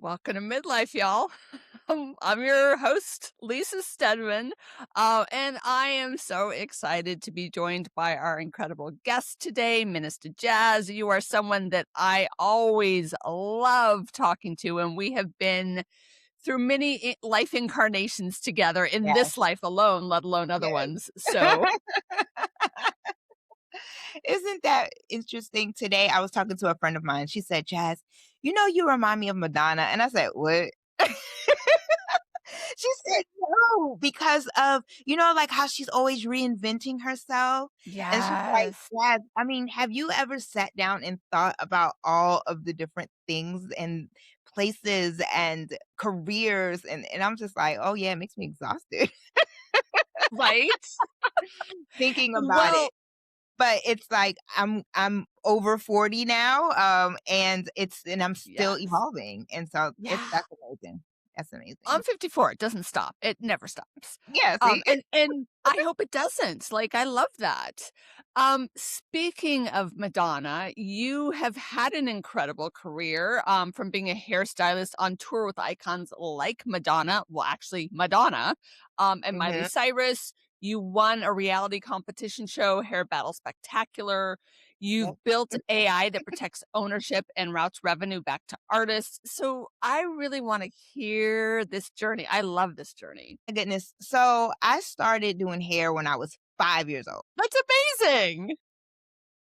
Welcome to Midlife, y'all. I'm your host, Lisa Steadman, and I am so excited to be joined by our incredible guest today, Minista Jazz. You are someone that I always love talking to, and we have been through many life incarnations together in Yes, this life alone, let alone other yes. ones. So, Isn't that interesting? Today, I was talking to a friend of mine. She said, "Jazz, you remind me of Madonna." And I said, "What?" She said, "No, because of, like how she's always reinventing herself." And she's like, yes. "Jazz, I mean, have you ever sat down and thought about all of the different things and places and careers?" And I'm just like, "Oh yeah, it makes me exhausted Right? thinking about it." Well, But it's like I'm over 40 now, and I'm still yes. evolving, and so Yeah. that's amazing. That's amazing. I'm 54, it doesn't stop, it never stops. Yeah, see? And I hope it doesn't, like, I love that. Speaking of Madonna, you have had an incredible career, from being a hairstylist on tour with icons like Madonna, well, actually, Madonna, and Miley Mhm. Cyrus. You won a reality competition show, Hair Battle Spectacular. You've Yep. built AI that protects ownership and routes revenue back to artists. So I really want to hear this journey. I love this journey. My goodness. So, I started doing hair when I was 5 years old. That's amazing.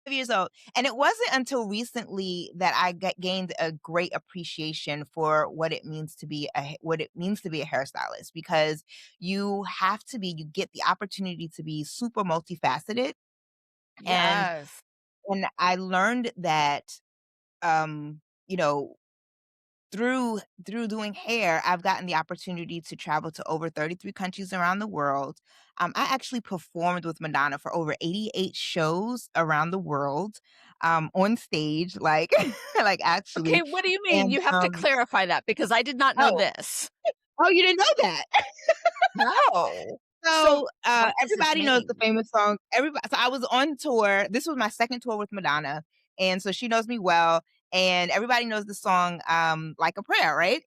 5 years old, and it wasn't until recently that I gained a great appreciation for what it means to be a hairstylist, because you get the opportunity to be super multifaceted, and Yes. And I learned that, um, you know, through doing hair, I've gotten the opportunity to travel to over 33 countries around the world. I actually performed with Madonna for over 88 shows around the world, on stage, like like Okay, actually. what do you mean? And You have to clarify that because I did not know oh, this. oh, you didn't know that? No. So So, what does this everybody knows the mean? famous song. Everybody. So I was on tour. This was my second tour with Madonna, and so she knows me well, and everybody knows the song, "Like a Prayer," right?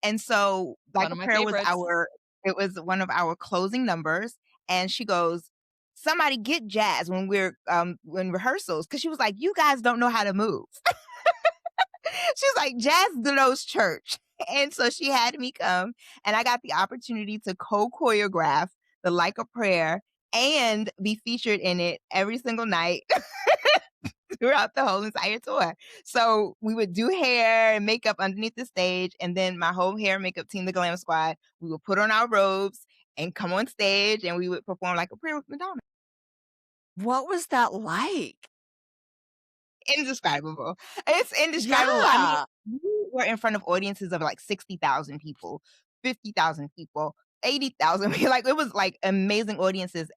And so, "Like One a of my Prayer" was favorites. our it was one of our closing numbers, and she goes, "Somebody get Jazz when we're when rehearsals," because she was like, "You guys don't know how to move." She's like, "Jazz knows church." And so she had me come, and I got the opportunity to co-choreograph the Like a Prayer and be featured in it every single night throughout the whole entire tour. So we would do hair and makeup underneath the stage, and then my whole hair and makeup team, the Glam Squad, we would put on our robes and come on stage, and we would perform Like a Prayer with Madonna. What was that like? Indescribable. It's indescribable. I mean, Yeah. we were in front of audiences of like 60,000 people, 50,000 people, 80,000 like, it was, like, amazing audiences,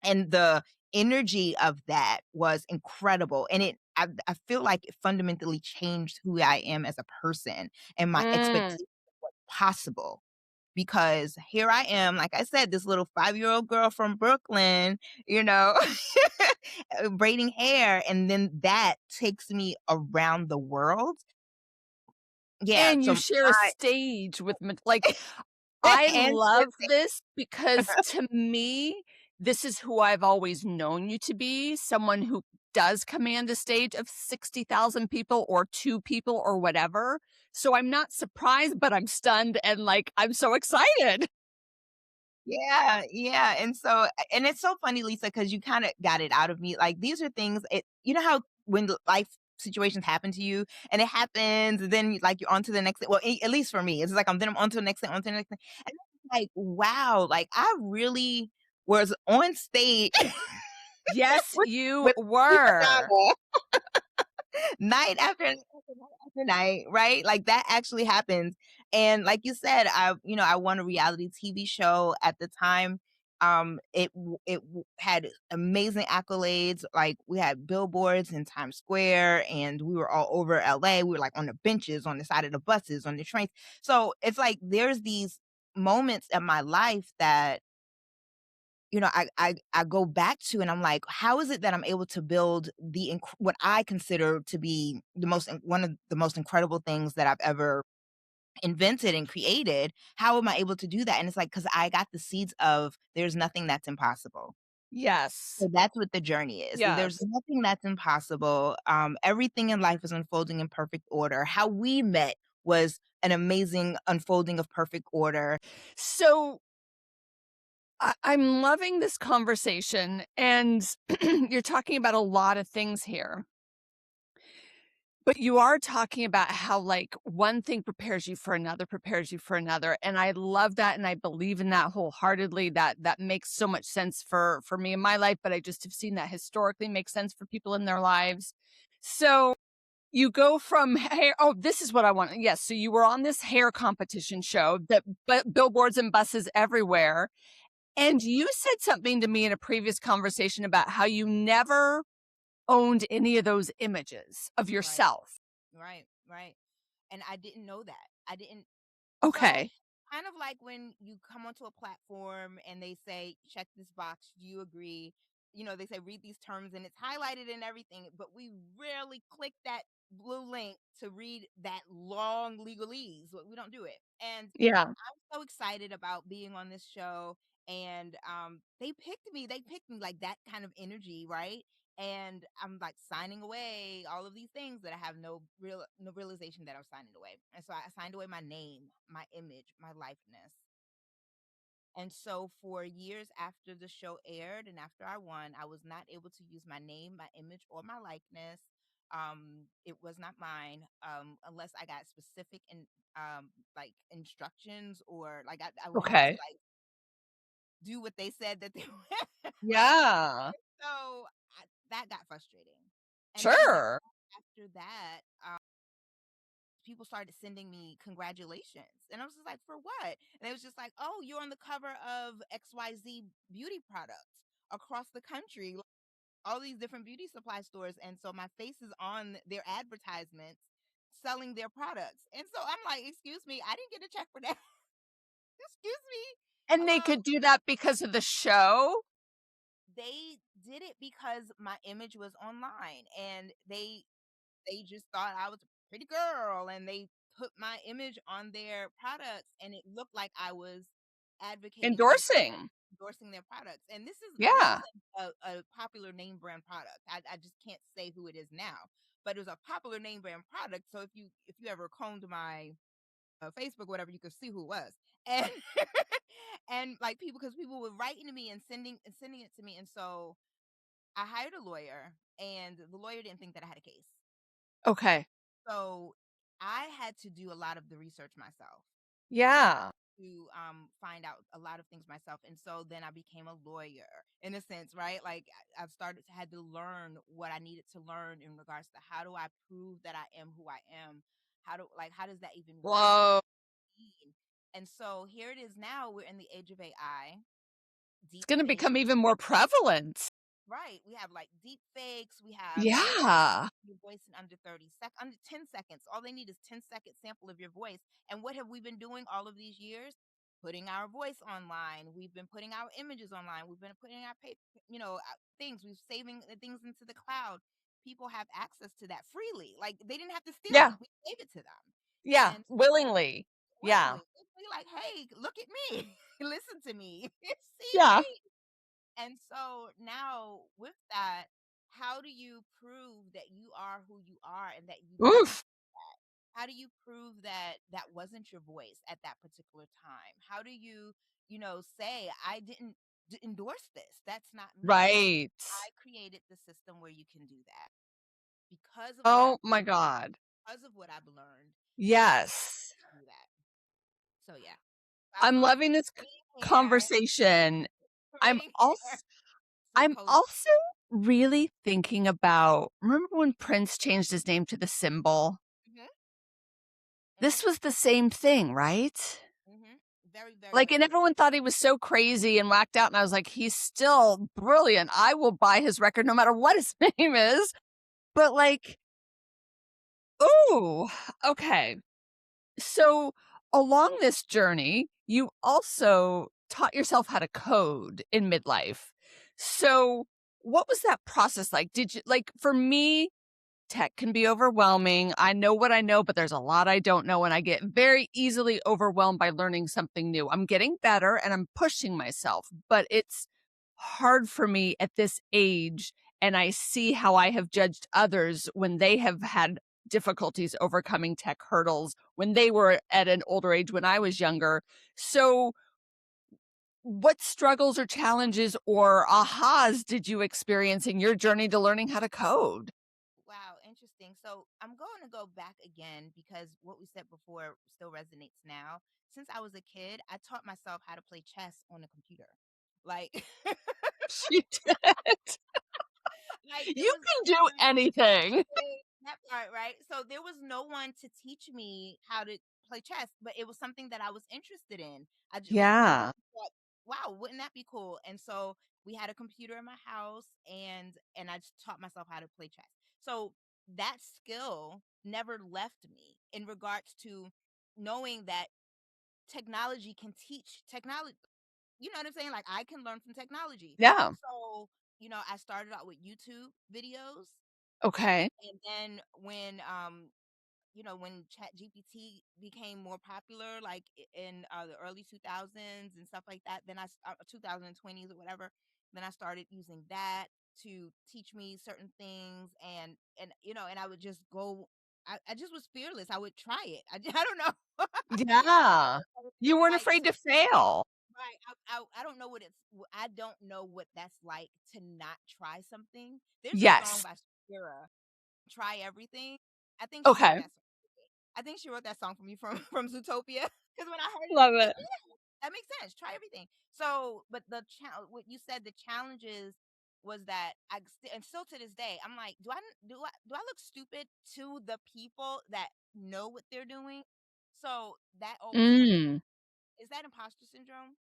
and the energy of that was incredible, and I feel like it fundamentally changed who I am as a person and my Mm. expectations of what's possible. Because here I am, like I said, this little 5-year-old girl from Brooklyn, you know, braiding hair, and then that takes me around the world. Yeah, And you so share a I stage with like, I and love this because to me, this is who I've always known you to be, someone who does command a stage of 60,000 people or 2 people or whatever. So I'm not surprised, but I'm stunned and, like, I'm so excited. yeah, yeah, and it's so funny, Lisa, because you kinda got it out of me, like, these are things you know how when the life situations happen to you, and it happens, and then, like, you're on to the next thing, well, at least for me, it's like, then I'm on to the next thing, on to the next thing, and I'm like, "Wow," like, I really was on stage Yes, with you with were. Madonna night after night after night after night, right? Like, that actually happens, and like you said, I won a reality TV show at the time. Had amazing accolades, like, we had billboards in Times Square, and we were all over LA, we were, like, on the benches, on the side of the buses, on the trains, so it's like there's these moments in my life that I go back to, and I'm like, how is it that I'm able to build what I consider to be one of the most incredible things that I've ever invented and created, how am I able to do that? And it's like, because I got the seeds of there's nothing that's impossible. Yes. So that's what the journey is. There's Yes. nothing that's impossible. Everything in life is unfolding in perfect order. How we met was an amazing unfolding of perfect order. So I'm loving this conversation, and you're talking about a lot of things here. But you are talking about how, like, one thing prepares you for another, prepares you for another, and I love that, and I believe in that wholeheartedly. That makes so much sense for me in my life, but I just have seen that historically make sense for people in their lives. So, you go from hair oh, this is what I want yes, so you were on this hair competition show that but billboards and buses everywhere, and you said something to me in a previous conversation about how you never owned any of those images of Right, yourself. right. And I didn't know that. I didn't. So, Okay. kind of like when you come onto a platform and they say, check this box, do you agree? They say, read these terms and it's highlighted and everything, but we rarely click that blue link to read that long legalese. We don't do it. And Yeah. I'm so excited about being on this show. And they picked me like that kind of energy, right? And I'm like signing away all of these things that I have no realization that I'm signing away. And so I signed away my name, my image, my likeness. And so for years after the show aired and after I won, I was not able to use my name, my image, or my likeness. It was not mine, unless I got specific and like instructions, or like I would have to Okay. like do what they said that they would, right? Yeah. So that got frustrating. And then not Sure. after that, people started sending me congratulations. And I was just like, for what? And it was just like, oh, you're on the cover of XYZ beauty products across the country, like, all these different beauty supply stores. And so my face is on their advertisements selling their products. And so I'm like, excuse me, I didn't get a check for that. Excuse me. And they Hello. could do that because of the show? They did it because my image was online, and they just thought I was a pretty girl, and they put my image on their products, and it looked like I was advocating for Endorsing. endorsing their products. And this is Yeah. a popular name brand product. I just can't say who it is now, but it was a popular name brand product. So if you ever combed my Facebook, whatever, you could see who it was. And and like because people were writing to me and sending it to me, and so I hired a lawyer, and the lawyer didn't think that I had a case. Okay. So I had to do a lot of the research myself. I Yeah. to find out a lot of things myself, and so then I became a lawyer in a sense, right? Like I've started to had to learn what I needed to learn in regards to how do I prove that I am who I am, how does that even work, what Whoa. does it mean? And so here it is now, we're in the age of AI, It's deep gonna fake. become even more prevalent. Right. We have like deep fakes. We have Yeah. your voice in under 30 seconds, under 10 seconds. All they need is 10-second sample of your voice. And what have we been doing all of these years? Putting our voice online. We've been putting our images online. We've been putting our things. We've saving the things into the cloud. People have access to that freely. Like they didn't have to steal it. Yeah. We gave it to them. Yeah. And so Willingly. Yeah. willingly, we like, hey, look at me. Listen to me. See Yeah. me. And so now with that, how do you prove that you are who you are and that you didn't? Oof. How do you prove that that wasn't your voice at that particular time? How do you, say I didn't endorse this? That's not me. Right. I created the system where you can do that because of what Oh my god. I've learned. Now I Yes. can do that. So yeah, I'm I'm on loving this waiting here, conversation. I'm waiting here. also So I'm cozy. also really thinking about remember when Prince changed his name to The Symbol? Hmm. Hmm. This was the same thing, right? Hmm. Very, very, Like, very and much. everyone thought he was so crazy and whacked out, and I was like, "He's still brilliant. I will buy his record no matter what his name is." But, like, ooh, okay. So, along this journey, you also taught yourself how to code in midlife. So, what was that process like? Did you like, for me, Tech can be overwhelming. I know what I know, but there's a lot I don't know, and I get very easily overwhelmed by learning something new. I'm getting better and I'm pushing myself, but it's hard for me at this age. And I see how I have judged others when they have had difficulties overcoming tech hurdles when they were at an older age when I was younger. So, what struggles or challenges or ahas did you experience in your journey to learning how to code? Wow, interesting. So I'm going to go back again because what we said before still resonates now. Since I was a kid, I taught myself how to play chess on a computer. Like, You did. like there You was can no do one. anything. That part, right? So there was no one to teach me how to play chess, but it was something that I was interested in. I just Yeah. thought, wow, wouldn't that be cool? And so we had a computer in my house, and I just taught myself how to play chess. So that skill never left me in regards to knowing that technology can teach technology. You know what I'm saying? Like I can learn from technology. Yeah. So, I started out with YouTube videos, Okay. and then when Chat GPT became more popular, like in the early 2000s and stuff like that, then 2020s or whatever, then I started using that to teach me certain things, and I would just go. I just was fearless. I would try it. I don't know. Yeah. You weren't Like afraid to fail. right. I don't know what I don't know what that's like to not try something. There's a song Yes. by Shakira, "Try Everything." I think she wrote Okay. that song. I think she wrote that song for me from from Zootopia. Because when I heard it, Love I said, it. "Yeah, that makes sense. Try everything." So, but what you said, the challenges was that and still to this day, I'm like, do I look stupid to the people that know what they're doing? So that always comes up. Mm. Is that imposter syndrome?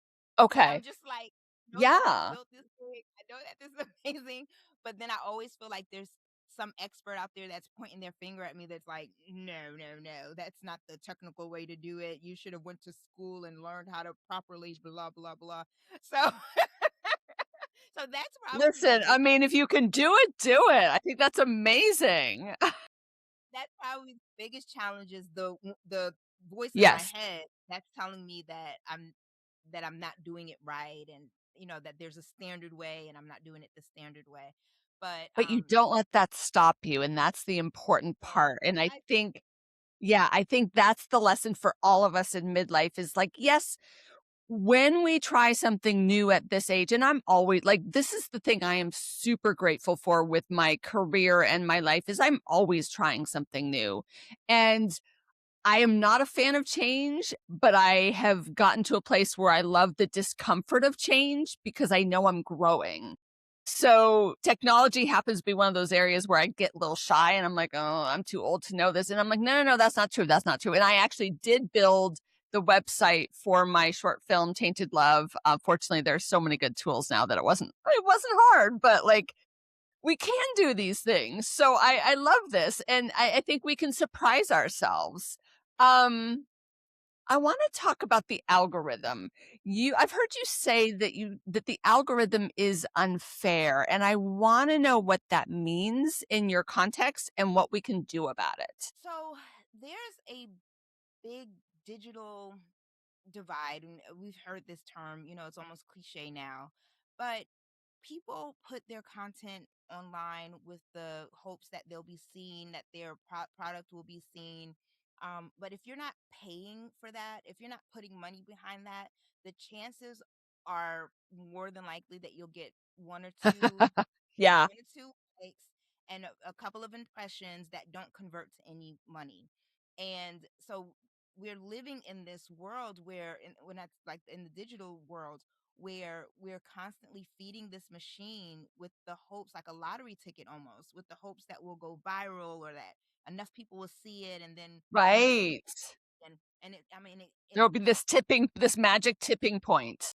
That I'm Okay. just like, know that I Yeah. built this thing. I know that this is amazing, but then I always feel like there's some expert out there that's pointing their finger at me that's like, no, no, no, that's not the technical way to do it. You should have went to school and learned how to properly blah blah blah. So so that's probably the Listen, I biggest mean, if you can do it, do it. I think that's amazing. that's probably the biggest challenge is the voice in my Yes, head that's telling me that I'm not doing it right, and that there's a standard way and I'm not doing it the standard way. But but you don't let that stop you, and that's the important no, part, and I I think yeah, I think that's the lesson for all of us in midlife is like, yes, when we try something new at this age, and I'm always like, this is the thing I am super grateful for with my career and my life is I'm always trying something new. And I am not a fan of change, but I have gotten to a place where I love the discomfort of change because I know I'm growing. So technology happens to be one of those areas where I get a little shy and I'm like, oh, I'm too old to know this. And I'm like, no, no, no, that's not true. That's not true. And I actually did build the website for my short film, Tainted Love. Fortunately, there's so many good tools now that it wasn't hard, but like we can do these things. So I love this. And I think we can surprise ourselves. Um, I want to talk about the algorithm. I've heard you say that the algorithm is unfair, and I want to know what that means in your context and what we can do about it. so there's a big digital divide, and we've heard this term, it's almost cliche now, but people put their content online with the hopes that they'll be seen, that their product will be seen. But if you're not paying for that, if you're not putting money behind that, the chances are more than likely that you'll get Yeah, 1 or 2 likes and a couple of impressions that don't convert to any money. And so we're living in this world where, when that's like in the digital world, where we're constantly feeding this machine with the hopes, like a lottery ticket almost, with the hopes that will go viral or that enough people will see it, and then this will right. happen. And it, I mean, it There'll be this magic tipping point.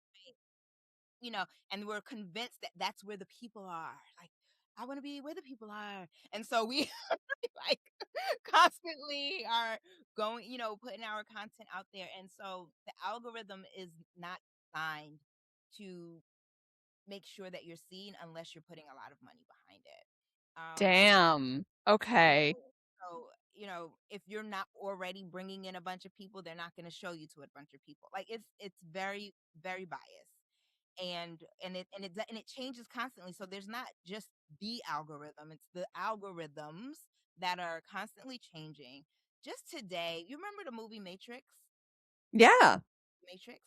and we're convinced that that's where the people are. Like, I want to be where the people are, and so we like constantly are going, putting our content out there, and so the algorithm is not designed to make sure that you're seen unless you're putting a lot of money behind it. So Damn. Okay. so, if you're not already bringing in a bunch of people, they're not going to show you to a bunch of people. Like it's very very biased. And it changes constantly. So there's not just the algorithm, it's the algorithms that are constantly changing. Just today, you remember the movie Yeah. Matrix?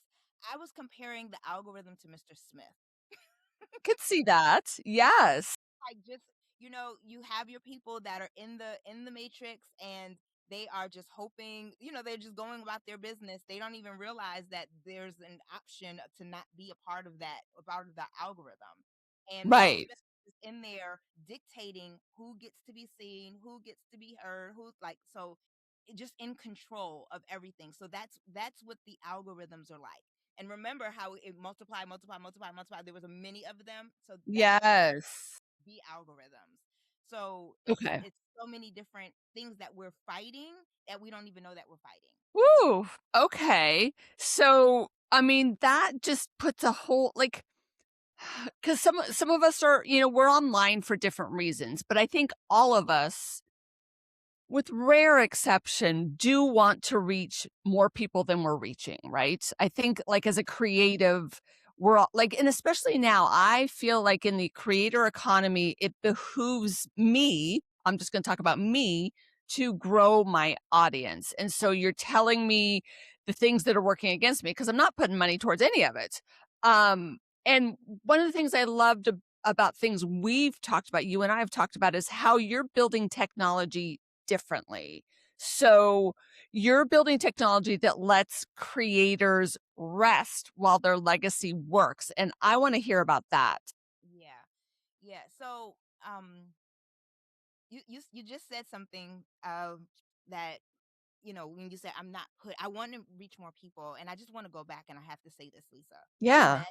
I was comparing the algorithm to Mr. Smith. Could see that. Yes. Like, just, you have your people that are in the matrix, and they are just hoping, they're just going about their business. They don't even realize that there's an option to not be a part of that, a part of the algorithm. And Mr. Right. Smith is in there dictating who gets to be seen, who gets to be heard, who's like, so just in control of everything. So that's what the algorithms are like. And remember how it multiply. There was a many of them. So that's Yes. the algorithms. So it's Okay. it's so many different things that we're fighting that we don't even know that we're fighting. Woo. Okay. So, I mean, that just puts a whole like because some of us are, we're online for different reasons, but I think all of us, with rare exception, do want to reach more people than we're reaching, right? I think, like, as a creative, we're all like, and especially now, I feel like in the creator economy, it behooves me, I'm just going to talk about me, to grow my audience. And so you're telling me the things that are working against me because I'm not putting money towards any of it. And one of the things I loved about things we've talked about, you and I have talked about, is how you're building technology differently. So you're building technology that lets creators rest while their legacy works. And I want to hear about that. Yeah. Yeah. So you just said something that, when you said I want to reach more people, and I just want to go back, and I have to say this, Lisa. We Yeah. met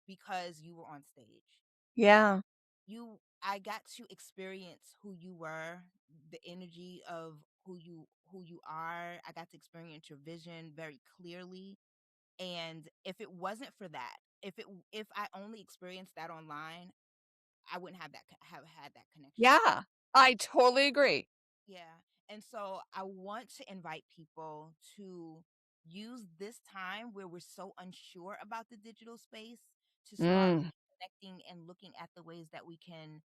because you were on stage. Yeah. I got to experience who you were, the energy of who you are. I got to experience your vision very clearly. And if it wasn't for that, if I only experienced that online, I wouldn't have had that connection with you. Yeah. I totally agree. Yeah. And so I want to invite people to use this time where we're so unsure about the digital space to start Mm, connecting and looking at the ways that we can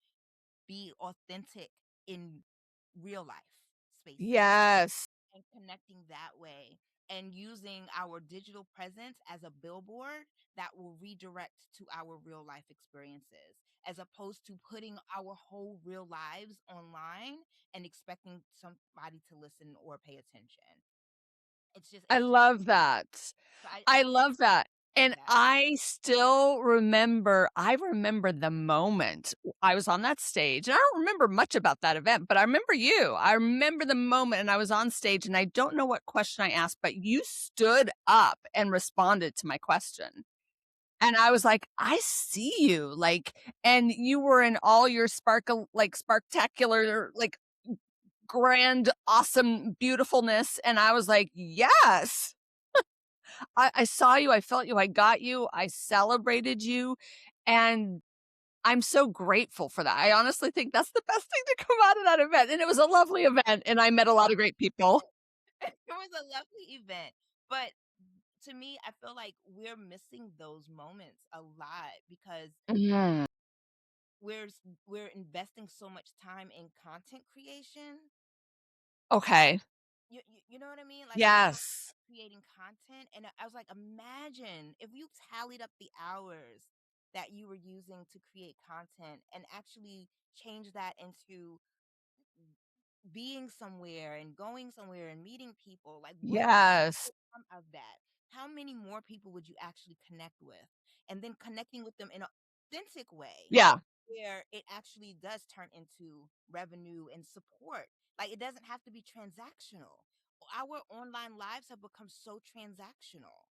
be authentic in real life spaces yes. and connecting that way, and using our digital presence as a billboard that will redirect to our real life experiences, as opposed to putting our whole real lives online and expecting somebody to listen or pay attention. I It's just love that. so I I just love that. say And that. I remember the moment I was on that stage, and I don't remember much about that event, but I remember you. I remember the moment, and I was on stage, and I don't know what question I asked, but you stood up and responded to my question. And I was like, "I see you." Like, and you were in all your sparktacular, like, grand, awesome beautifulness, and I was like, "Yes." I saw you, I felt you, I got you, I celebrated you, and I'm so grateful for that. I honestly think that's the best thing to come out of that event, and it was a lovely event, and I met a lot of great people. It was a lovely event, but to me, I feel like we're missing those moments a lot because Mhm. we're investing so much time in content creation. Okay. You know what I mean? Like, we're Yes. creating content, and I was like, imagine if you tallied up the hours that you were using to create content and actually change that into being somewhere and going somewhere and meeting people. Like, what Yes. would come of that? How many more people would you actually connect with? And then connecting with them in an authentic way Yeah. where it actually does turn into revenue and support. Like, it doesn't have to be transactional. Our online lives have become so transactional.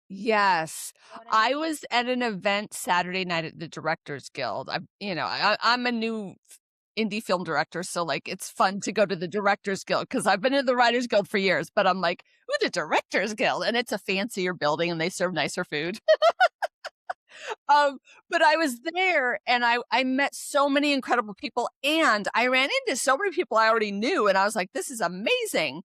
Yes. You know what I I mean? was at an event Saturday night at the Directors Guild. I'm a new indie film director, so, like, it's fun to go to the Directors Guild because 'cause I've been in the Writers Guild for years, but I'm like, "Ooh, the Directors Guild," and it's a fancier building and they serve nicer food. Um, but I was there and I met so many incredible people and I ran into so many people I already knew and I was like, "This is amazing."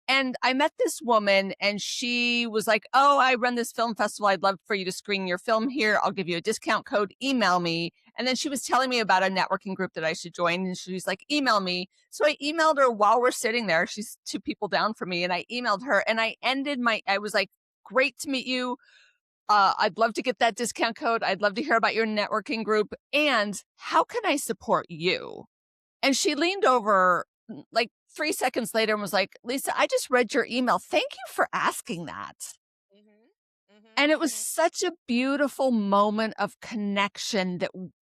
And I met this woman and she was like, "Oh, I run this film festival. I'd love for you to screen your film here. I'll give you a discount code. Email me." And then she was telling me about a networking group that I should join. And she was like, "Email me." So I emailed her while we're sitting there. She's two people down from me. And I emailed her and I was like, "Great to meet you. I'd love to get that discount code. I'd love to hear about your networking group. And how can I support you?" And she leaned over like 3 seconds later and was like, "Lisa, I just read your email. Thank you for asking that." Mhm. Mhm. And it was Mhm. such a beautiful moment of connection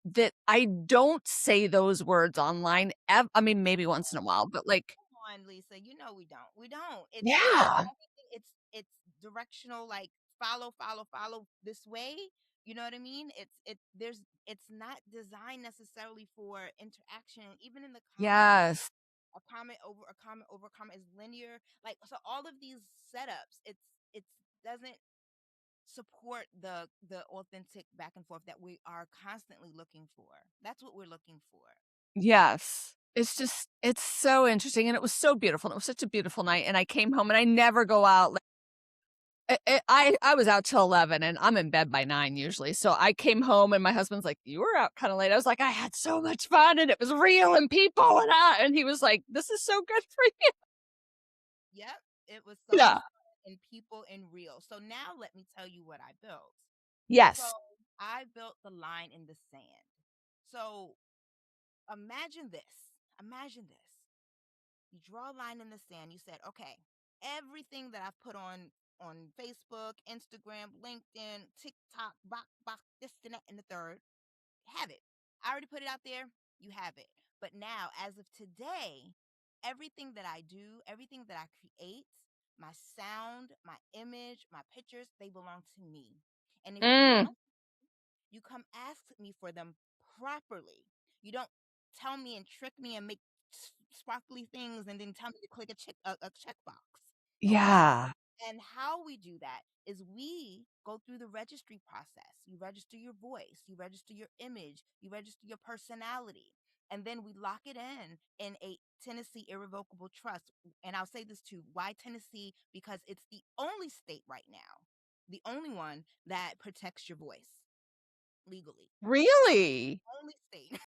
that I don't say those words online. I mean, maybe once in a while, but like, Come on, Lisa. You know we don't. We don't. It's yeah, everything. It's directional. Like follow, follow, follow this way. You know what I mean? It's not designed necessarily for interaction. Even in the comments, yes, a comment over a comment over a comment is linear. Like so, all of these setups, it doesn't support the authentic back and forth that we are constantly looking for. That's what we're looking for. yes. It's so interesting. And it was so beautiful. And it was such a beautiful night. And I came home and I never go out. I was out till 11 and I'm in bed by 9 usually, so I came home and my husband's like, "You were out kinda late." I was like, "I had so much fun and it was real and people and he was like, "This is so good for you." Yep, it was so much Yeah. fun and people and real. So now let me tell you what I built. So Yes. I built the line in the sand. So imagine this. Imagine this. You draw a line in the sand. You said, okay, everything that I've put on Facebook, Instagram, LinkedIn, TikTok, bok, this and that and the third, have it. I already put it out there. You have it. But now, as of today, everything that I do, everything that I create, my sound, my image, my pictures, they belong to me. And if you Mm, want, you come ask me for them properly. You don't tell me and trick me and make sparkly things and then tell me to click a checkbox. Okay? yeah. And how we do that is we go through the registry process. You register your voice, you register your image, you register your personality, and then we lock it in a Tennessee irrevocable trust. And I'll say this too. Why Tennessee? Because it's the only state right now, the only one that protects your voice legally. Really? Only state.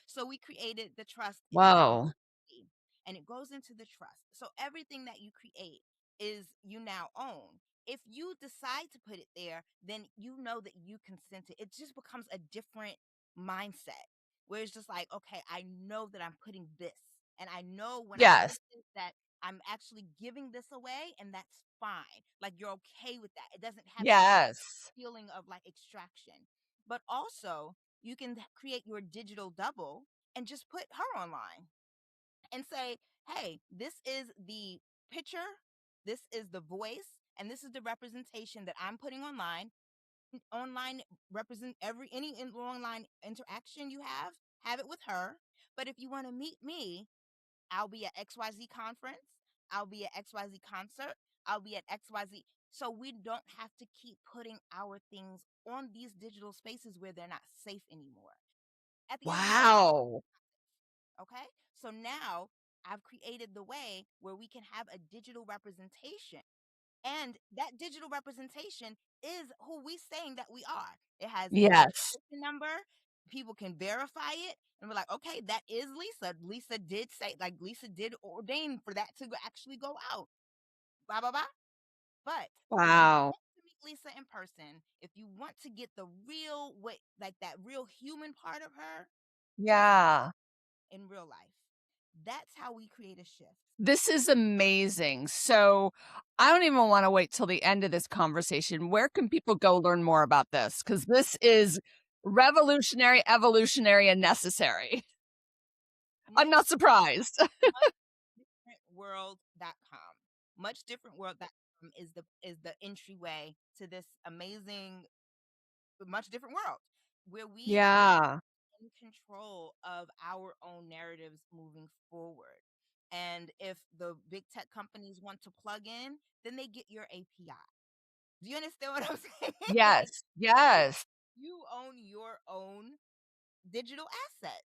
So we created the trust in Whoa. Tennessee, and it goes into the trust. So everything that you create is you now own. If you decide to put it there, then you know that you consented. It just becomes a different mindset where it's just like, okay, I know that I'm putting this. And I know when I put Yes. this that I'm actually giving this away, and that's fine. Like you're okay with that. It doesn't have that Yes. feeling of like extraction. But also, you can create your digital double and just put her online and say, hey, this is the picture, this is the voice, and this is the representation that I'm putting online. Online represent online interaction you have it with her. But if you want to meet me, I'll be at XYZ conference, I'll be at XYZ concert, I'll be at XYZ. So we don't have to keep putting our things on these digital spaces where they're not safe anymore. At the end of the day, Wow. okay? So now I've created the way where we can have a digital representation. And that digital representation is who we saying that we are. It has a Yes. registration number. People can verify it and we're like, okay, that is Lisa. Lisa did say, like, Lisa did ordain for that to actually go out. Blah, blah, blah. But if you Wow. want to meet Lisa in person, if you want to get the real way, like that real human part of her, Yeah. in real life. That's how we create a shift. This is amazing. So, I don't even wanna wait till the end of this conversation. Where can people go learn more about this? Because this is revolutionary, evolutionary, and necessary. I'm Much, not surprised. much different world.com. Much different world.com is the entryway to this amazing, much different world where we get Yeah. in control of our own narratives moving forward. And if the big tech companies want to plug in, then they get your API. Do you understand what I'm saying? Like Yes. Yes. You own your own digital assets.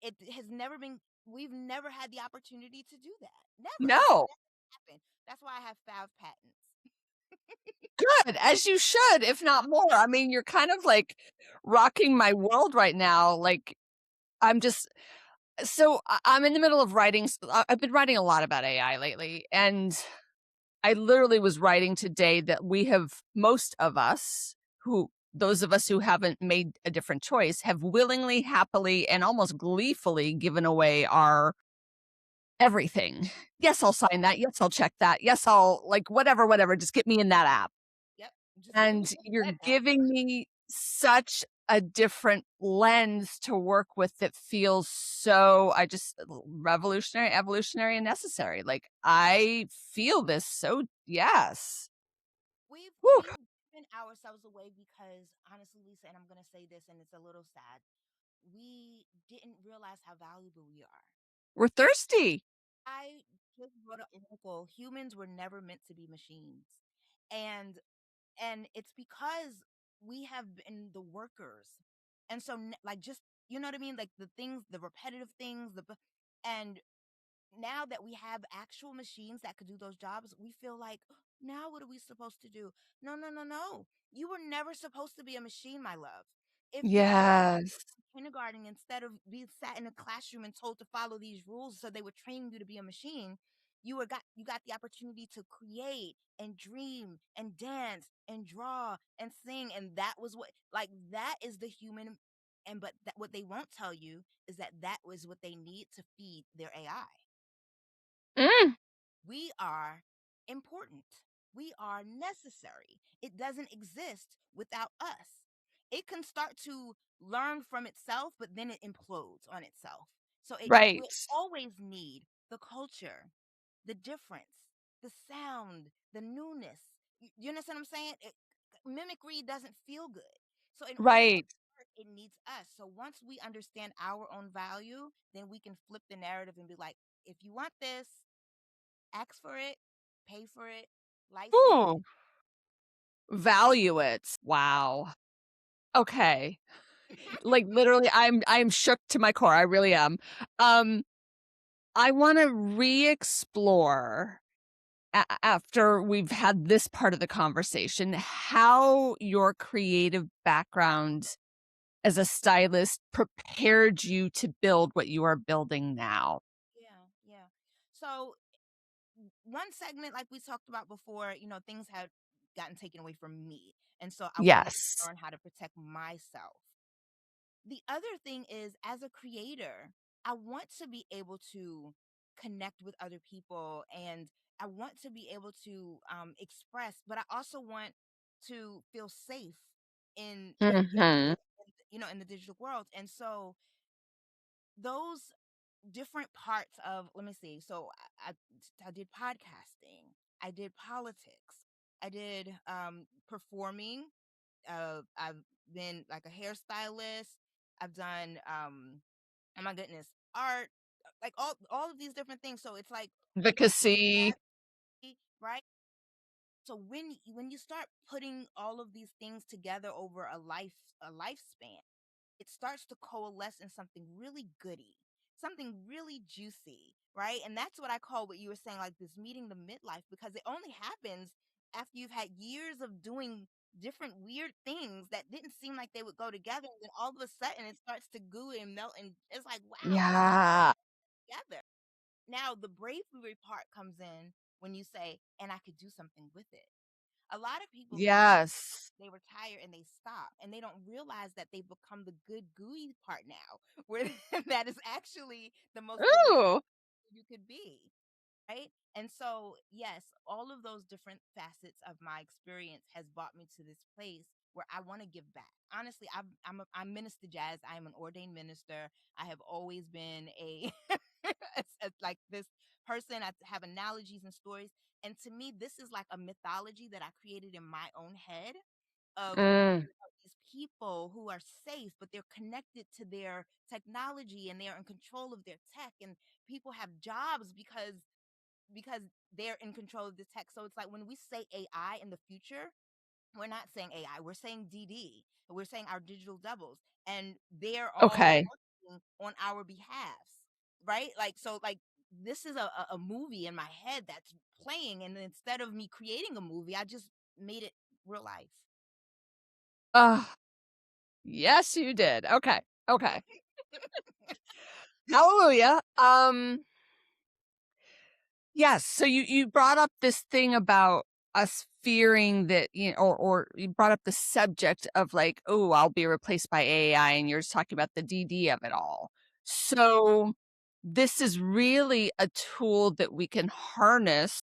It has never been, we've never had the opportunity to do that. Never. It's No. never happened. That's why I have 5 patents. Good, as you should, if not more. I mean, you're kind of, like, rocking my world right now, like, I'm just so I'm in the middle of writing I've been writing a lot about AI lately, and I literally was writing today that we have most of us who those of us who haven't made a different choice have willingly, happily, and almost gleefully given away our everything. Yes, I'll sign that. Yes, I'll check that. Yes, I'll like whatever, whatever. Just get me in that app. Yep. Just give me And you're that app. giving me such a different lens to work with that feels so I just revolutionary, evolutionary, and necessary. Like I feel this so yes. Whew, We've given ourselves away because honestly, Lisa, and I'm gonna say this, and it's a little sad. We didn't realize how valuable we are. we're thirsty. I just wrote an article. Humans were never meant to be machines, and it's because we have been the workers, and so like just you know what I mean, like the things, the repetitive things, and now that we have actual machines that could do those jobs, we feel like, now what are we supposed to do? No, no, no, no. You were never supposed to be a machine, my love. If you were Yes. kindergarten, instead of being sat in a classroom and told to follow these rules so they would train you to be a machine, you got the opportunity to create and dream and dance and draw and sing, and that was what, like, that is the human. And but what they won't tell you is that that was what they need to feed their AI. Mm, We are important. We are necessary. It doesn't exist without us. It can start to learn from itself, but then it implodes on itself. So it right. will always need the culture, the difference, the sound, the newness. You understand what I'm saying? Mimicry doesn't feel good. So in order for it Right. to work, it needs us. So once we understand our own value, then we can flip the narrative and be like, if you want this, ask for it, pay for it, license Ooh, value it. Wow. Okay. it. Like literally I'm shook to my core. I really am. Um I want to re-explore after we've had this part of the conversation how your creative background as a stylist prepared you to build what you are building now. Yeah, yeah. So one segment, like we talked about before, things had gotten taken away from me. And so I wanted to Yes. learn how to protect myself. The other thing is, as a creator, I want to be able to connect with other people, and I want to be able to express, but I also want to feel safe Mhm. in the digital world. And so those different parts of, let me see, so I did podcasting, I did politics, I did performing, I've been like a hairstylist, I've done oh my goodness, art, like all of these different things. So it's like Advocacy. right. So when you start putting all of these things together over a lifespan, it starts to coalesce in something really goody, something really juicy, right? And that's what I call what you were saying, like this meeting the midlife, because it only happens after you've had years of doing different weird things that didn't seem like they would go together. And then all of a sudden it starts to goo and melt. And it's like, wow, this is Yeah. together. Now, the bravery part comes in when you say, and I could do something with it. A lot of people go through, Yes. they retire and they stop, and they don't realize that they've become the good gooey part now, where that is actually the most delicious Ooh. you could be, right? And so, yes, all of those different facets of my experience has brought me to this place where I want to give back. Honestly, I'm Minister Jazz. I am an ordained minister. I have always been a, like this person. I have analogies and stories, and to me, this is like a mythology that I created in my own head of Mm. these people who are safe, but they're connected to their technology and they're in control of their tech, and people have jobs because they're in control of the tech. So it's like when we say AI in the future, We're not saying AI, we're saying DD. We're saying our digital doubles, and they're all Okay. working on our behalves, right? Like, so, like, this is a movie in my head that's playing, and instead of me creating a movie, I just made it real life. Oh, yes, you did. Okay. Okay. Hallelujah. Yes. So you brought up this thing about us fearing that, or you brought up the subject of like, oh, I'll be replaced by AI, and you're just talking about the DD of it all. So this is really a tool that we can harness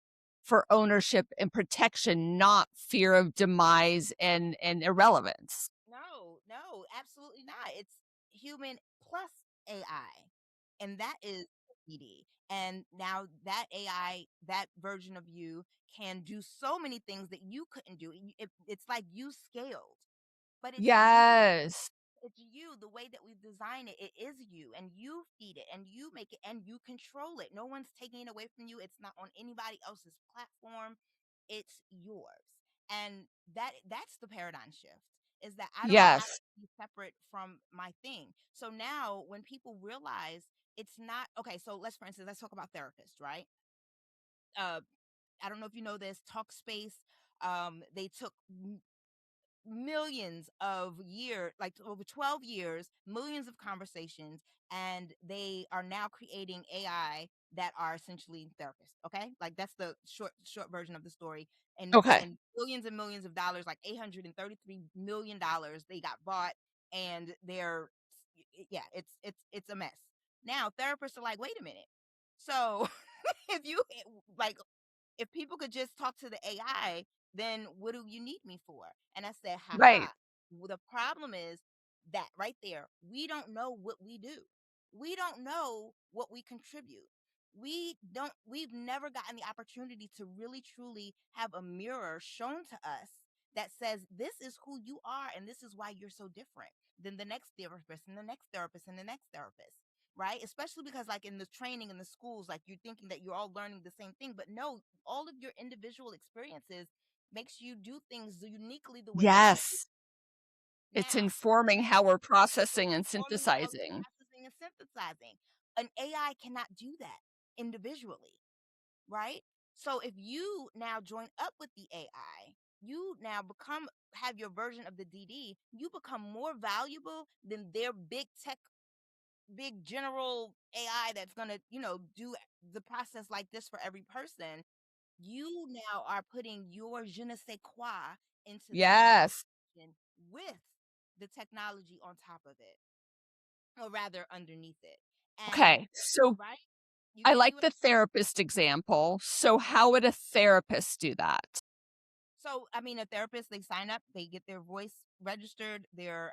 for ownership and protection, not fear of demise and irrelevance. No, no, absolutely not. It's human plus AI. And that is PD. And now that AI, that version of you can do so many things that you couldn't do. It's like you scaled, but it's you. Yes. It's you. The way that we design it, it is you, and you feed it, and you make it, and you control it. No one's taking it away from you. It's not on anybody else's platform. It's yours, and that's the paradigm shift. Is that I don't have Yes. to be separate from my thing. So now, when people realize it's not okay, so let's, for instance, let's talk about therapists, right? Uh, I don't know if you know this. Talkspace. They took millions of years, like over 12 years, millions of conversations, and they are now creating AI that are essentially therapists. Okay, like that's the short version of the story. Okay. And billions and millions of dollars, like $833 million, they got bought, and they're yeah, it's a mess. Now therapists are like, wait a minute. So if you like if people could just talk to the AI, then what do you need me for? And I said, haha. Right. Well, the problem is that right there, we don't know what we do. We don't know what we contribute. We've never gotten the opportunity to really truly have a mirror shown to us that says, this is who you are, and this is why you're so different than the next therapist and the next therapist and the next therapist, right? Especially because, like, in the training in the schools, like, you're thinking that you're all learning the same thing, but no, all of your individual experiences makes you do things uniquely the way that you do Yes. It's now. informing how we're processing and Forming how we're synthesizing. processing and synthesizing. An AI cannot do that individually, right? So if you now join up with the AI, you now become have your version of the DD, you become more valuable than their big tech, big general AI that's going to, do the process like this for every person. You now are putting your je ne sais quoi into that Yes. organization with the technology on top of it, or rather underneath it. And Okay. So right, I you see like what the therapist example. So how would a therapist do that? So, I mean, a therapist, they sign up, they get their voice registered, their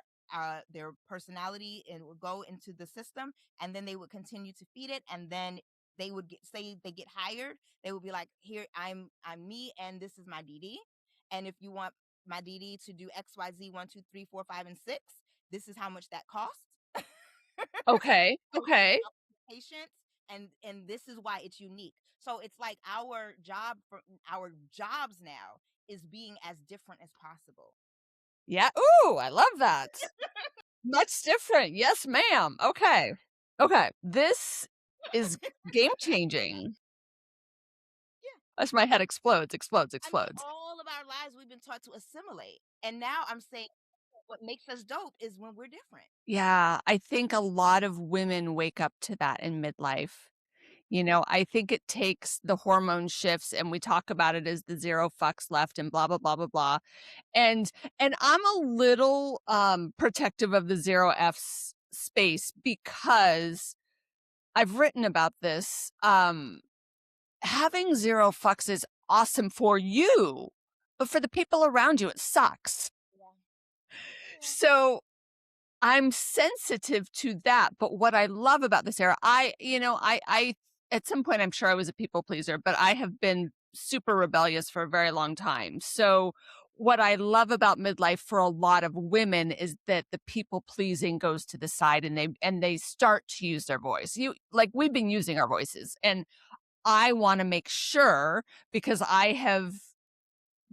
personality, and it would go into the system, and then they would continue to feed it, and then they would say they get hired, they would be like, here, I'm me, and this is my DD, and if you want my DD to do XYZ 1, 2, 3, 4, 5, and 6, this is how much that costs. Okay. So here's Okay. our patients, and this is why it's unique. So it's like our jobs now is being as different as possible. Yeah. Ooh, I love that. Much different. Yes, ma'am. Okay. Okay. This is game changing. Yeah. As my head explodes, explodes, I mean, explodes. all of our lives we've been taught to assimilate. And now I'm saying what makes us dope is when we're different. Yeah. I think a lot of women wake up to that in midlife. I think it takes the hormone shifts, and we talk about it as the zero fucks left and blah, blah, blah, blah, blah. And I'm a little protective of the zero F's space because I've written about this. Having zero fucks is awesome for you, but for the people around you, it sucks. Yeah. Yeah. So I'm sensitive to that, but what I love about this era, I at some point I'm sure I was a people pleaser, but I have been super rebellious for a very long time. So what I love about midlife for a lot of women is that the people pleasing goes to the side, and they start to use their voice. We've been using our voices, and I want to make sure, because I have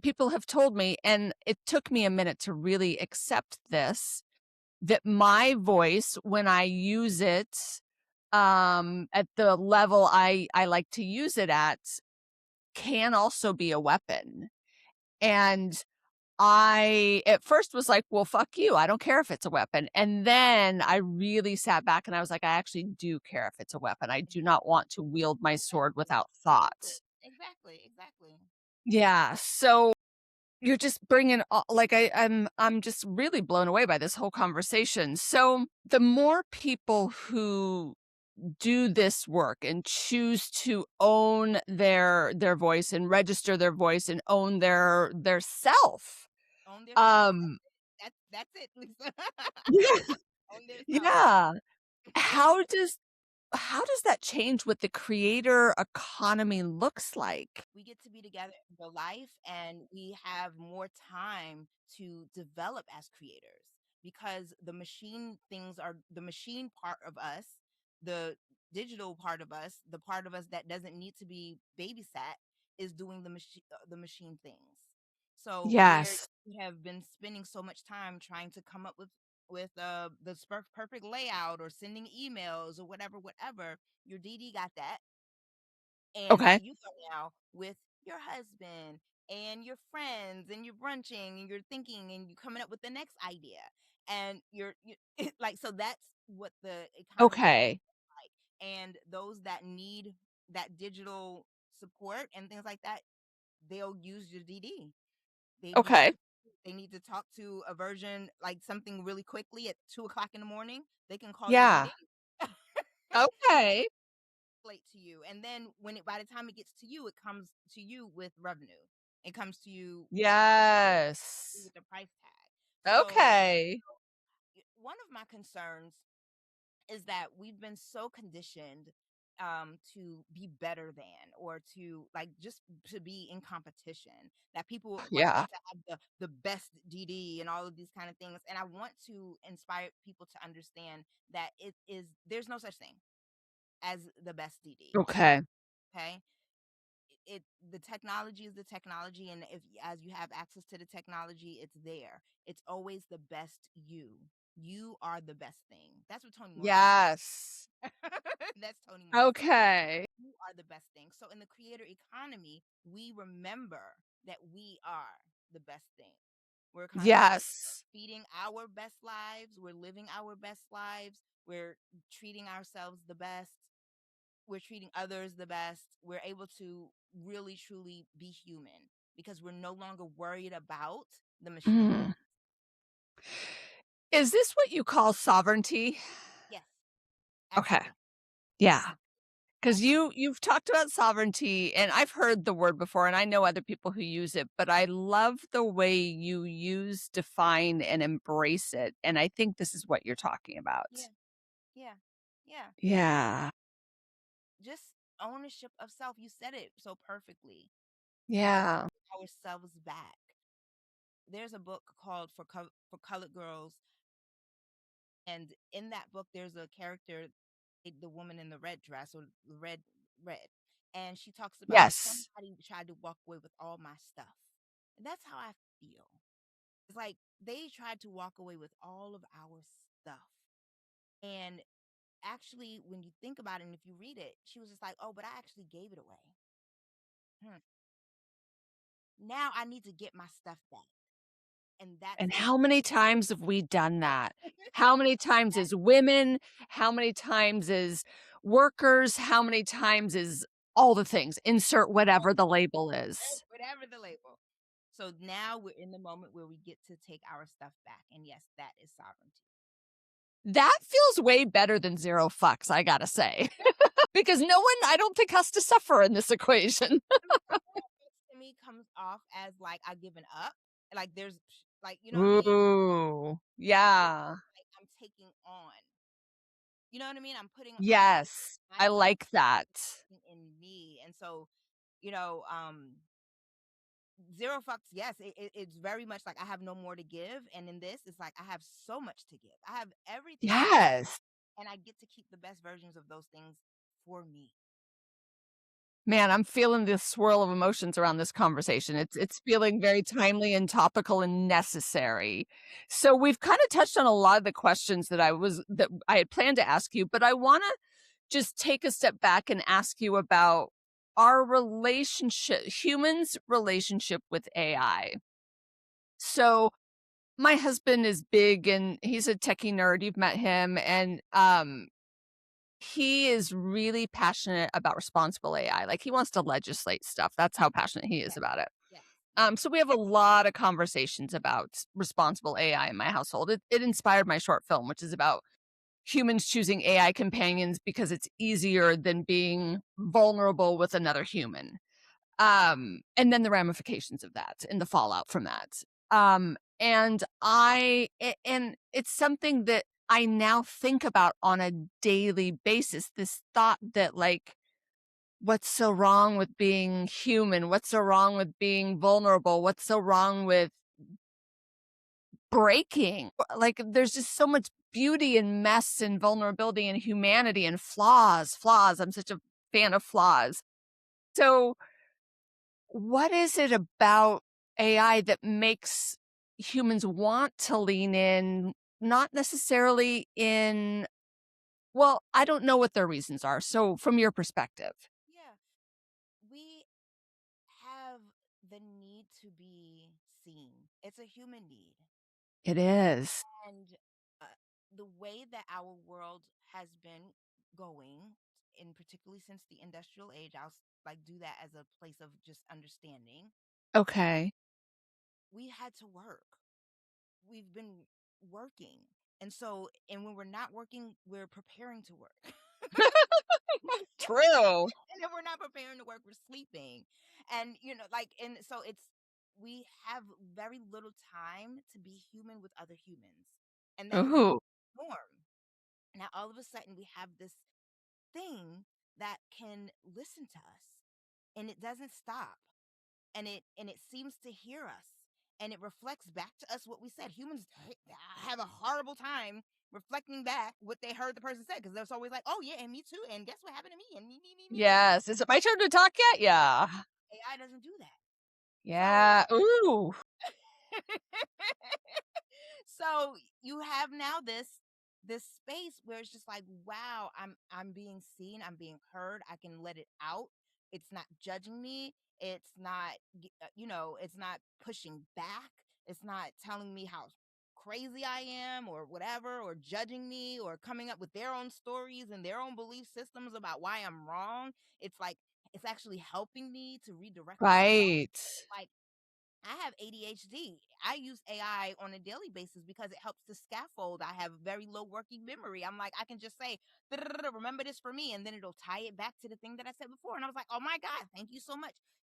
people have told me, and it took me a minute to really accept this, that my voice, when I use it, at the level I like to use it at, can also be a weapon. And I at first was like, "Well, fuck you. I don't care if it's a weapon." And then I really sat back and I was like, "I actually do care if it's a weapon. I do not want to wield my sword Exactly. without thought." Exactly. Exactly. Yeah, so you're just bringing a like, I'm just really blown away by this whole conversation. So, the more people who do this work and choose to own their voice and register their voice and own their self, Own their self. um That's it, Lisa. Own their self. yeah. How does that change what the creator economy looks like? We get to be together in real life and we have more time to develop as creators because the machine part of us, the digital part of us, the part of us that doesn't need to be babysat is doing the machine things. So where Yes. you have been spending so much time trying to come up with the perfect layout or sending emails or whatever, your DD got that, and Okay. you go now with your husband and your friends and you're brunching and you're thinking and you're coming up with the next idea. And you like, so that's what the economy is Okay. like. And those that need that digital support and things like that, they'll use your DD. Okay. They need to talk to a version like something really quickly at 2 o'clock in the morning. They can call your Yeah. DD. Okay. Late to you, and then by the time it gets to you, it comes to you with revenue. It comes to you Yes. with the price tag. So Okay. one of my concerns is that we've been so conditioned to be better than, or to like just to be in competition, that people want Yeah. to have the best DD and all of these kind of things. And I want to inspire people to understand that there's no such thing as the best DD. Okay. Okay, it the technology is the technology, and if as you have access to the technology, it's there. It's always the best you are the best thing. That's what Toni Morrison Yes. said. That's Toni Morrison. Okay. You are the best thing. So in the creator economy, we remember that we are the best thing. We're constantly Yes. feeding our best lives, we're living our best lives, we're treating ourselves the best, we're treating others the best. We're able to really truly be human because we're no longer worried about the machine thing. Mm. Is this what you call sovereignty? Yes, Okay. absolutely. Yeah. Absolutely. 'Cause Absolutely. you've talked about sovereignty, and I've heard the word before, and I know other people who use it, but I love the way you use, define, and embrace it, and I think this is what you're talking about. Yeah. Yeah. Yeah. Yeah. Just ownership of self. You said it so perfectly. Yeah. Ourselves back. There's a book called for Colored Girls, and in that book there's a character, the woman in the red dress, or red, and she talks about Yes. somebody tried to walk away with all my stuff. And that's how I feel. It's like they tried to walk away with all of our stuff. And actually, when you think about it and if you read it, she was just like, oh, but I actually gave it away. Hmm. Now I need to get my stuff back. And that's And the how many times have we done that? How many times as women? How many times as workers? How many times as all the things? Insert whatever the label is. whatever the label. So now we're in the moment where we get to take our stuff back. And yes, that is sovereignty. That feels way better than 0 fucks, I gotta say, because no one, I don't think, has to suffer in this equation. To me comes off as like I've given up. Like there's like, you know what I mean? Ooh, yeah. Like I'm taking on. You know what I mean? I'm putting Yes, I myself like that. in me. And so, you know, 0 fucks, yes, it's very much like I have no more to give. And in this, it's like I have so much to give. I have everything to give. Yes. And I get to keep the best versions of those things for me. Man, I'm feeling this swirl of emotions around this conversation. It's feeling very timely and topical and necessary. So we've kind of touched on a lot of the questions that I had planned to ask you, but I want to just take a step back and ask you about our relationship, humans' relationship with AI. So my husband is big and he's a techie nerd. You've met him, and he is really passionate about responsible AI. Like, he wants to legislate stuff. That's how passionate he is Yes, about it. yes, yes. So we have a lot of conversations about responsible AI in my household. It inspired my short film, which is about humans choosing AI companions because it's easier than being vulnerable with another human. And then the ramifications of that and the fallout from that. And it's something that I now think about on a daily basis. This thought that, like, what's so wrong with being human? What's so wrong with being vulnerable? What's so wrong with breaking? Like, there's just so much beauty and mess and vulnerability and humanity and flaws. Flaws. I'm such a fan of flaws. So, what is it about AI that makes humans want to lean in, not necessarily in, well, I don't know what their reasons are. So from your perspective. Yeah, we have the need to be seen. It's a human need. It is. And uh, the way that our world has been going, and particularly since the industrial age, like do that as a place of just understanding. Okay. We had to work. We've been working. And so, and when we're not working, we're preparing to work. True. And if we're not preparing to work, we're sleeping. And, like, and so we have very little time to be human with other humans. And that is Ooh, norm. Now, all of a sudden, we have this thing that can listen to us and it doesn't stop, and it seems to hear us, and it reflects back to us what we said. Humans have a horrible time reflecting back what they heard the person said, because they're always like, oh yeah, and me too, and guess what happened to me, and me. yes. Is it my turn to talk yet? Yeah. AI doesn't do that. So Yeah. Ooh. so you have now this space where it's just like, wow, I'm being seen, I'm being heard, I can let it out. It's not judging me. It's not it's not pushing back. It's not telling me how crazy I am or whatever, or judging me, or coming up with their own stories and their own belief systems about why I'm wrong. It's like it's actually helping me to redirect myself. Right. Like, I have ADHD. I use AI on a daily basis because it helps to scaffold. I have very low working memory. I'm like, I can just say, remember this for me, and then it'll tie it back to the thing that I said before. And I was like, oh my God, thank you so much.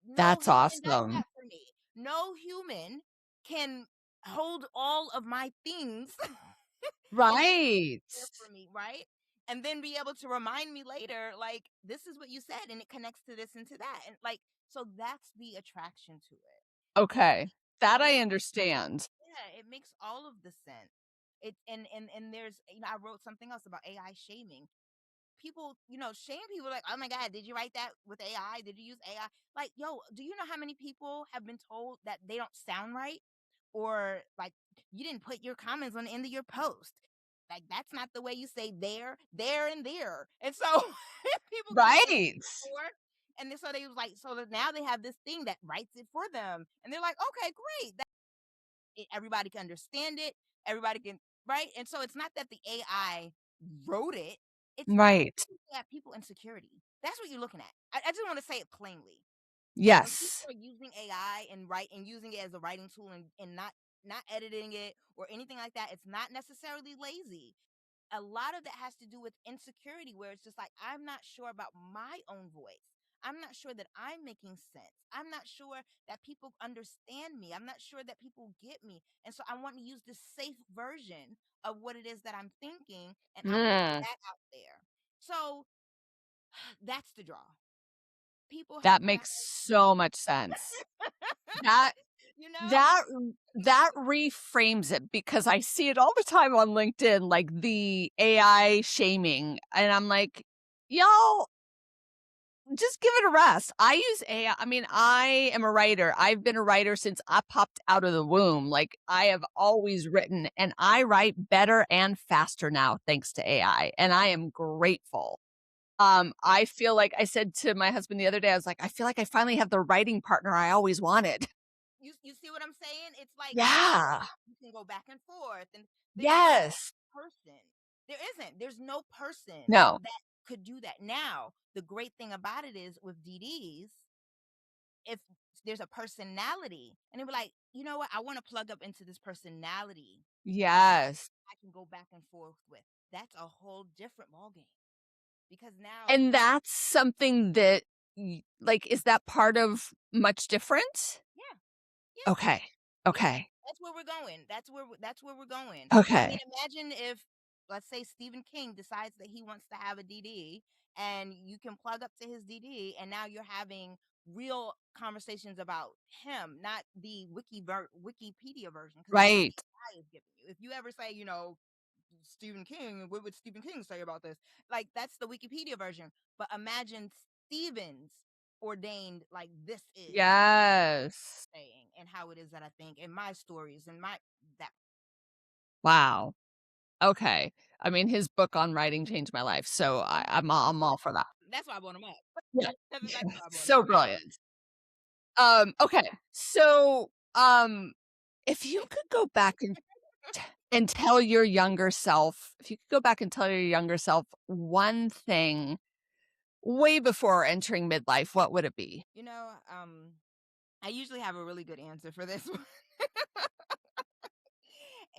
No That's human does awesome. that for me. No human can hold all of my things and Right. there for me, right? And then be able to remind me later, like, this is what you said, and it connects to this and to that. And like, so that's the attraction to it. Okay. And That it I understand. Yeah, it makes all of the sense. It and there's, I wrote something else about AI shaming. People, shame people like, oh my God, did you write that with AI? Did you use AI? Like, yo, do you know how many people have been told that they don't sound right? Or like, you didn't put your comments on the end of your post. Like, that's not the way you say there, and there. And so people get this Right. before. And then, so they was like, so that now they have this thing that writes it for them. And they're like, okay, great. Everybody can understand it. Everybody can, right? And so it's not that the AI wrote it. It's Right. looking at people insecurity. That's what you're looking at. I just want to say it plainly. Like, when people Yes. are using AI and using it as a writing tool, and not editing it or anything like that, it's not necessarily lazy. A lot of that has to do with insecurity, where it's just like, I'm not sure about my own voice. I'm not sure that I'm making sense. I'm not sure that people understand me. I'm not sure that people get me. And so I want to use the safe version of what it is that I'm thinking, and I'll put Mm, that out there. So that's the draw. People have that now, makes so much sense. That you know? that that reframes it because I see it all the time on LinkedIn, like the AI shaming, and I'm like, y'all, just give it a rest. I use AI. I mean, I am a writer. I've been a writer since I popped out of the womb. Like, I have always written, and I write better and faster now thanks to AI, and I am grateful. I feel like I said to my husband the other day, I was like, "I feel like I finally have the writing partner I always wanted." You see what I'm saying? It's like Yeah. you can go back and forth, and there isn't Yes. a person. There isn't. There's no person No. that could do that. Now, the great thing about it is with DDs, if there's a personality, and they be like, you know what, I want to plug up into this personality Yes. I can go back and forth with. That's a whole different ballgame because now, And that's something that like, is that part of Much Different? yeah, yeah. Okay. Yeah, Okay. that's where we're going. That's where we're going. I mean, Okay. imagine if, let's say, Stephen King decides that he wants to have a DD, and you can plug up to his DD, and now you're having real conversations about him, not the Wikipedia version, because that's what Right. AI is giving you. If you ever say, Stephen King, what would Stephen King say about this? Like, that's the Wikipedia version. But imagine Stevens ordained, like, this is Yes. saying and how it is that I think and my stories and my that Wow. Okay. I mean, his book on writing changed my life, so I'm all for that. that's why I brought him up. Yeah. That's Yeah. exactly why I brought him So up. brilliant. Okay. So, if you could go back and tell your younger self if you could go back and tell your younger self one thing way before entering midlife, what would it be? You know, I usually have a really good answer for this one.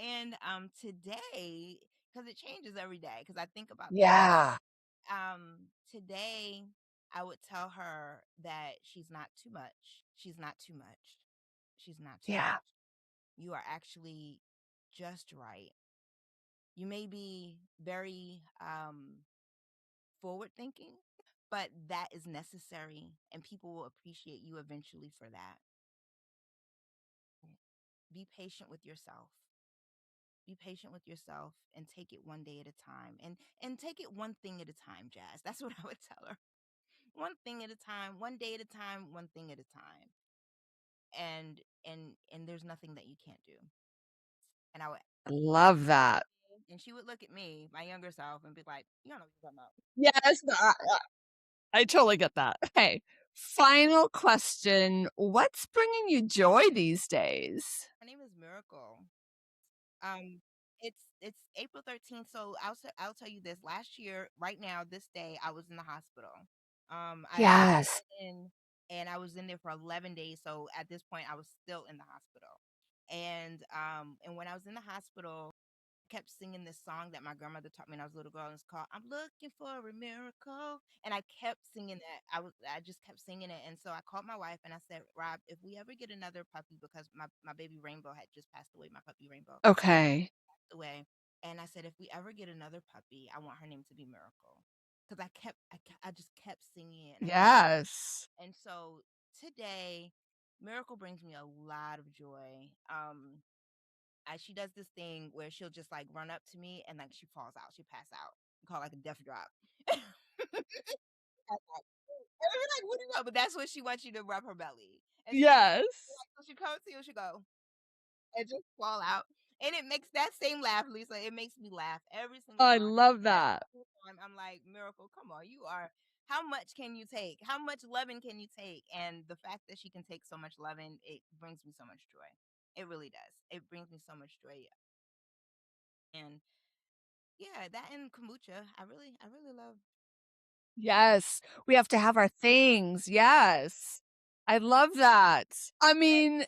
And today, because it changes every day, because I think about things. Yeah. Today I would tell her that she's not too much. She's not too much. She's not too Yeah. much. You are actually just right. You may be very forward thinking, but that is necessary and people will appreciate you eventually for that. Be patient with yourself. Be patient with yourself and take it one day at a time. And take it one thing at a time, Jazz. That's what I would tell her. One thing at a time, one day at a time, one thing at a time. And there's nothing that you can't do. And I would I love that. and she would look at me, my younger self, and be like, "You don't know what you're talking about." Yes, I totally get that. Okay. Final question. What's bringing you joy these days? Her name is Miracle. Um, it's April 13th, so I'll tell you this. Last year, right now, this day, I was in the hospital. I Yes. went in and I was in there for 11 days. So at this point, I was still in the hospital. And when I was in the hospital, kept singing this song that my grandmother taught me when I was a little girl, and it's called "I'm Looking for a Miracle." And I kept singing that. I just kept singing it, and so I called my wife and I said, "Rob, if we ever get another puppy, because my baby Rainbow had just passed away, my puppy Rainbow Okay. passed away, and I said if we ever get another puppy, I want her name to be Miracle." Because I just kept singing it, and I kept Yes. and so today, Miracle brings me a lot of joy. She does this thing where she'll just like run up to me and like she falls out, she pass out. We call it like a death drop. And we're like, what do you want? But that's what she wants you to rub her belly. And so Yes. like, when she comes to you, she go and just fall out. And it makes that same laugh, Lisa. It makes me laugh every single I time. love Every that. single time I'm like, Miracle, come on, you are. How much can you take? How much loving can you take? And the fact that she can take so much loving, it brings me so much joy. It really does. It brings me so much joy. And yeah, that and kombucha. I really love. Yes. We have to have our things. Yes. I love that. I mean,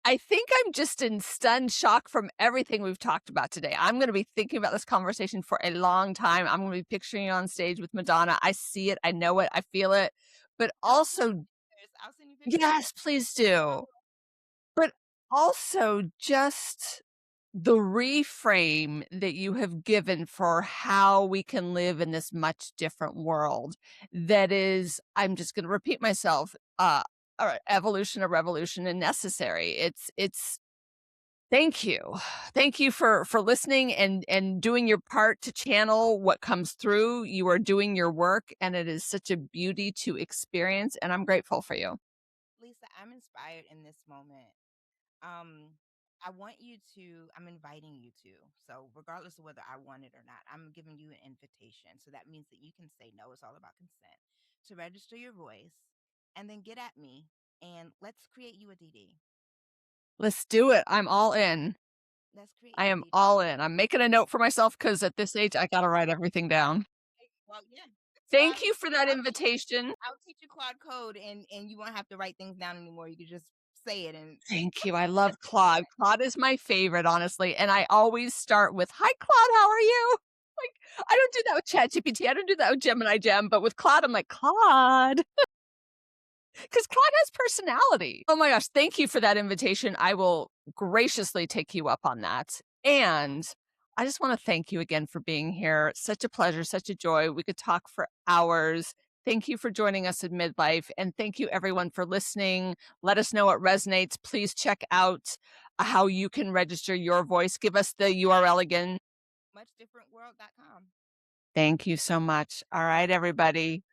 I think I'm just in stunned shock from everything we've talked about today. I'm gonna be thinking about this conversation for a long time. I'm gonna be picturing you on stage with Madonna. I see it, I know it, I feel it, but I'll send you also pictures. I'll send you pictures. yes, please do. But also just the reframe that you have given for how we can live in this much different world that is, I'm just gonna repeat myself, evolution or revolution and necessary. It's Thank you. Thank you for listening and doing your part to channel what comes through. You are doing your work, and it is such a beauty to experience, and I'm grateful for you. Lisa, I'm inspired in this moment. Um, I want you to, I'm inviting you to. So, regardless of whether I want it or not, I'm giving you an invitation. So, that means that you can say no. It's all about consent to register your voice and then get at me and let's create you a DD. Let's do it. I'm all in. Let's create I you a am DD. all in. I'm making a note for myself because at this age, I gotta write everything down. Well, yeah. So Thank you for that I'll invitation. I'll teach you Claude Code, and you won't have to write things down anymore. You can just say it and Thank you. I love Claude. Claude is my favorite, honestly, and I always start with, "Hi, Claude, how are you?" Like, I don't do that with ChatGPT, I don't do that with Gemini Gem, but with Claude, I'm like, "Claude," because Claude has personality. Oh my gosh, thank you for that invitation. I will graciously take you up on that, and I just wanna thank you again for being here. Such a pleasure, such a joy. We could talk for hours. Thank you for joining us in Midlife, and thank you everyone for listening. Let us know what resonates. Please check out, how you can register your voice. Give us the URL again. muchdifferentworld.com. Thank you so much. All right, everybody.